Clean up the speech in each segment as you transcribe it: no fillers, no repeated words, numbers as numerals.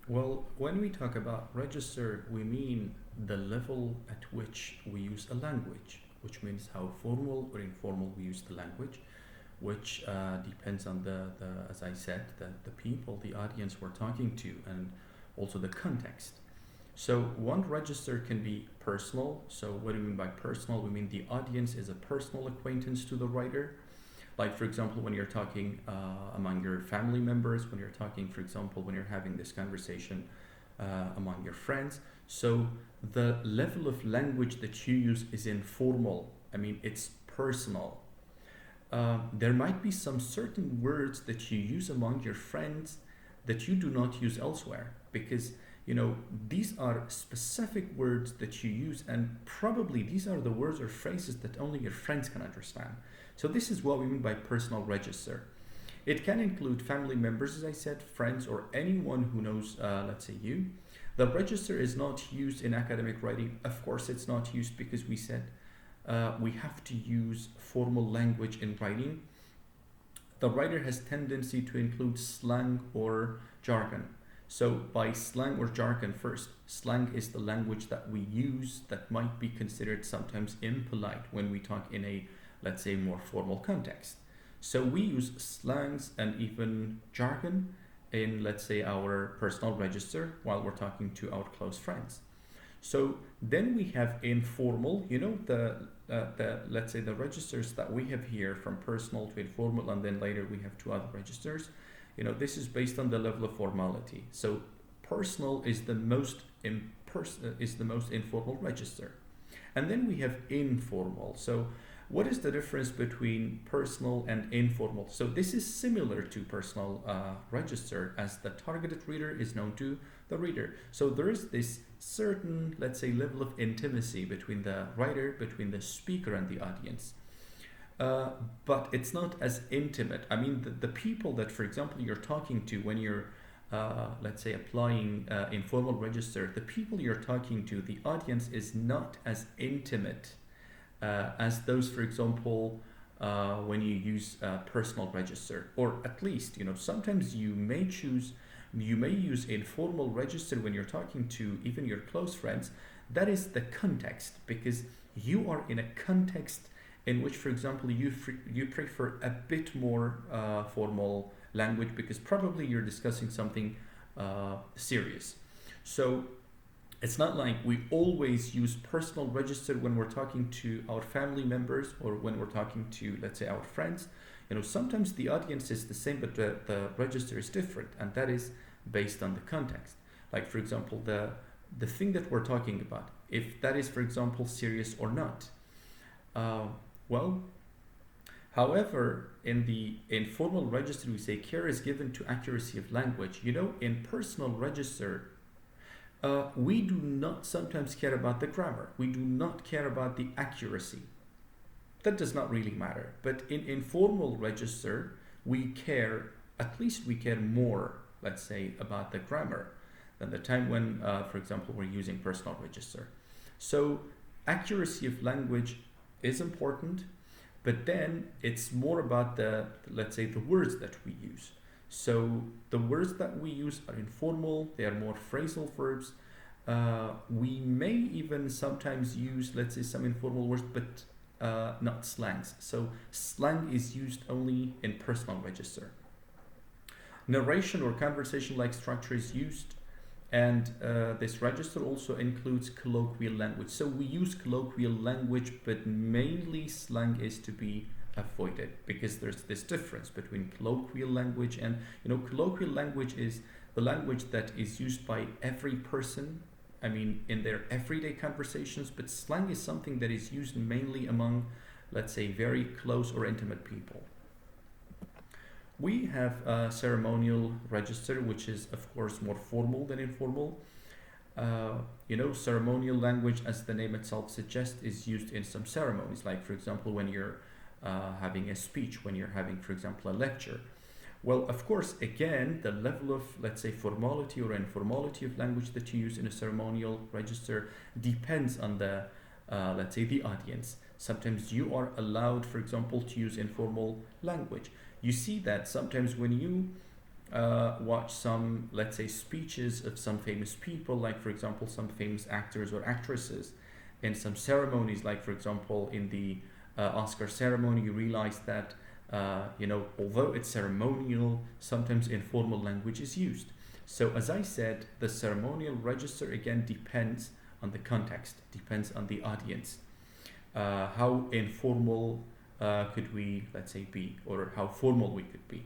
Well, when we talk about register, we mean the level at which we use a language, which means how formal or informal we use the language, which depends on as I said, the people, the audience we're talking to, and also the context. So one register can be personal. So what do we mean by personal? We mean the audience is a personal acquaintance to the writer. Like for example, when you're talking among your family members, when you're talking, for example, when you're having this conversation among your friends. So the level of language that you use is informal. I mean, it's personal. There might be some certain words that you use among your friends that you do not use elsewhere because these are specific words that you use, and probably these are the words or phrases that only your friends can understand. So this is what we mean by personal register. It can include family members, as I said, friends, or anyone who knows, let's say, you. The register is not used in academic writing. Of course, it's not used because we said we have to use formal language in writing. The writer has tendency to include slang or jargon. So by slang or jargon first, slang is the language that we use that might be considered sometimes impolite when we talk in a, let's say, more formal context. So we use slangs and even jargon in, let's say, our personal register while we're talking to our close friends. So then we have informal, the let's say the registers that we have here from personal to informal, and then later we have two other registers. This is based on the level of formality. So personal is the most informal register, and then we have informal. So what is the difference between personal and informal? So this is similar to personal register, as the targeted reader is known to the reader. So there is this certain, let's say, level of intimacy between the writer, between the speaker and the audience. But it's not as intimate. I mean, the people that, for example, you're talking to when you're, let's say, applying informal register, the people you're talking to, the audience is not as intimate as those, for example, when you use personal register, or at least, sometimes you may use informal register when you're talking to even your close friends. That is the context, because you are in a context in which, for example, you prefer a bit more formal language because probably you're discussing something serious. So it's not like we always use personal register when we're talking to our family members or when we're talking to, let's say, our friends. Sometimes the audience is the same, but the register is different, and that is based on the context. Like, for example, the thing that we're talking about, if that is, for example, serious or not. Uh, well, however, in the informal register, we say care is given to accuracy of language. In personal register, we do not sometimes care about the grammar. We do not care about the accuracy. That does not really matter. But in informal register, we care, at least we care more, let's say, about the grammar than the time when, for example, we're using personal register. So accuracy of language is important, but then it's more about let's say, the words that we use. So the words that we use are informal, they are more phrasal verbs. We may even sometimes use, let's say, some informal words, but not slangs. So slang is used only in personal register. Narration or conversation-like structure is used, and this register also includes colloquial language. So we use colloquial language, but mainly slang is to be avoided because there's this difference between colloquial language and, colloquial language is the language that is used by every person, I mean, in their everyday conversations, but slang is something that is used mainly among, let's say, very close or intimate people. We have a ceremonial register, which is, of course, more formal than informal. Ceremonial language, as the name itself suggests, is used in some ceremonies. Like, for example, when you're having a speech, when you're having, for example, a lecture. Well, of course, again, the level of, let's say, formality or informality of language that you use in a ceremonial register depends on the, let's say, the audience. Sometimes you are allowed, for example, to use informal language. You see that sometimes when you watch some, let's say, speeches of some famous people, like for example, some famous actors or actresses, in some ceremonies, like for example, in the Oscar ceremony, you realize that although it's ceremonial, sometimes informal language is used. So as I said, the ceremonial register again depends on the context, depends on the audience. How informal could we, let's say, be, or how formal we could be.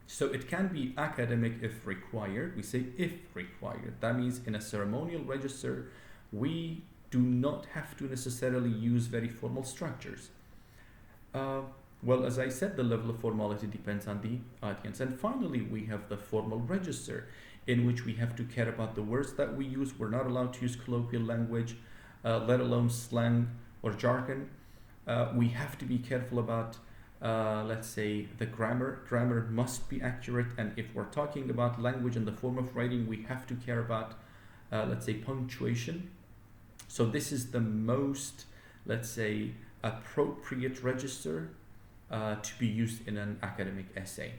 So it can be academic if required. We say if required. That means in a ceremonial register, we do not have to necessarily use very formal structures. Well, as I said, the level of formality depends on the audience. And finally, we have the formal register, in which we have to care about the words that we use. We're not allowed to use colloquial language, let alone slang or jargon. We have to be careful about, let's say, the grammar. Grammar must be accurate. And if we're talking about language in the form of writing, we have to care about, let's say, punctuation. So this is the most, let's say, appropriate register to be used in an academic essay.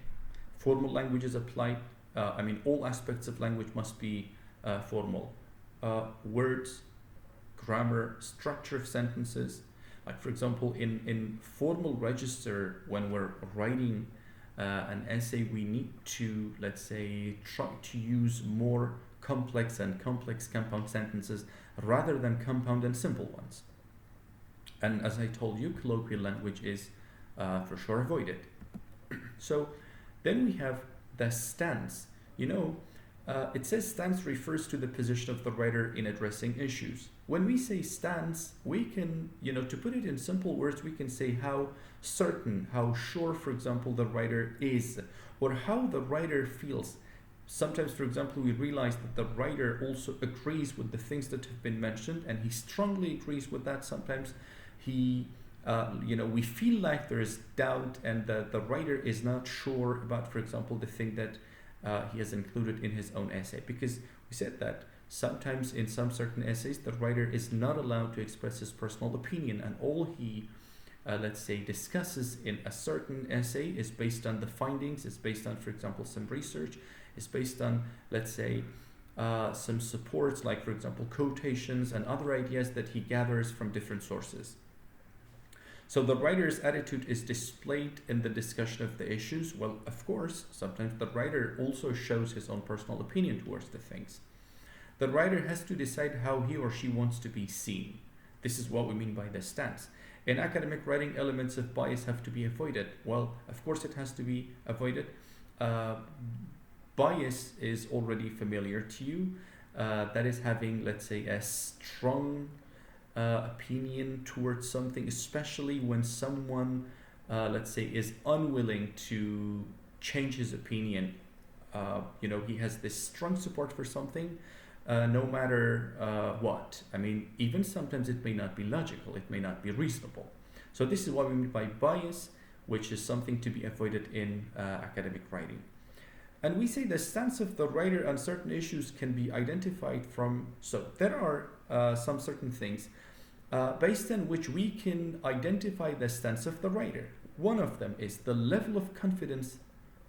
Formal languages apply. All aspects of language must be formal. Words, grammar, structure of sentences. Like for example, in formal register, when we're writing an essay, we need to, let's say, try to use more complex and complex compound sentences rather than compound and simple ones. And as I told you, colloquial language is for sure avoided. So then we have the stance. It says stance refers to the position of the writer in addressing issues. When we say stance, we can, to put it in simple words, we can say how certain, how sure, for example, the writer is, or how the writer feels. Sometimes, for example, we realize that the writer also agrees with the things that have been mentioned, and he strongly agrees with that. Sometimes we feel like there is doubt, and the writer is not sure about, for example, the thing that he has included in his own essay. Because we said that sometimes in some certain essays, the writer is not allowed to express his personal opinion, and all he, let's say, discusses in a certain essay is based on the findings, is based on, for example, some research, is based on, let's say, some supports, like, for example, quotations and other ideas that he gathers from different sources. So the writer's attitude is displayed in the discussion of the issues. Well, of course, sometimes the writer also shows his own personal opinion towards the things. The writer has to decide how he or she wants to be seen. This is what we mean by the stance. In academic writing, elements of bias have to be avoided. Well, of course it has to be avoided. Bias is already familiar to you. That is having, let's say, a strong opinion towards something, especially when someone, let's say, is unwilling to change his opinion. He has this strong support for something, no matter what. Even sometimes it may not be logical, it may not be reasonable. So this is what we mean by bias, which is something to be avoided in academic writing. And we say the stance of the writer on certain issues can be identified from, so there are some certain things based on which we can identify the stance of the writer. One of them is the level of confidence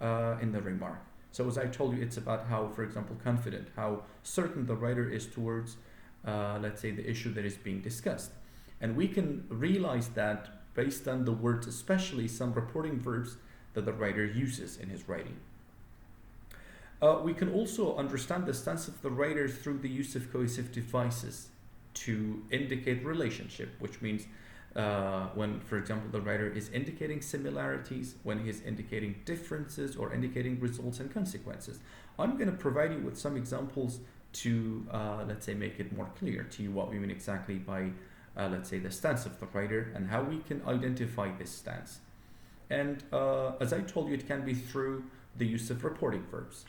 in the remark. So as I told you, it's about how, for example, confident, how certain the writer is towards, let's say, the issue that is being discussed. And we can realize that based on the words, especially some reporting verbs that the writer uses in his writing. We can also understand the stance of the writer through the use of cohesive devices to indicate relationship, which means when, for example, the writer is indicating similarities, when he is indicating differences, or indicating results and consequences. I'm going to provide you with some examples to, let's say, make it more clear to you what we mean exactly by, let's say, the stance of the writer and how we can identify this stance. And as I told you, it can be through the use of reporting verbs.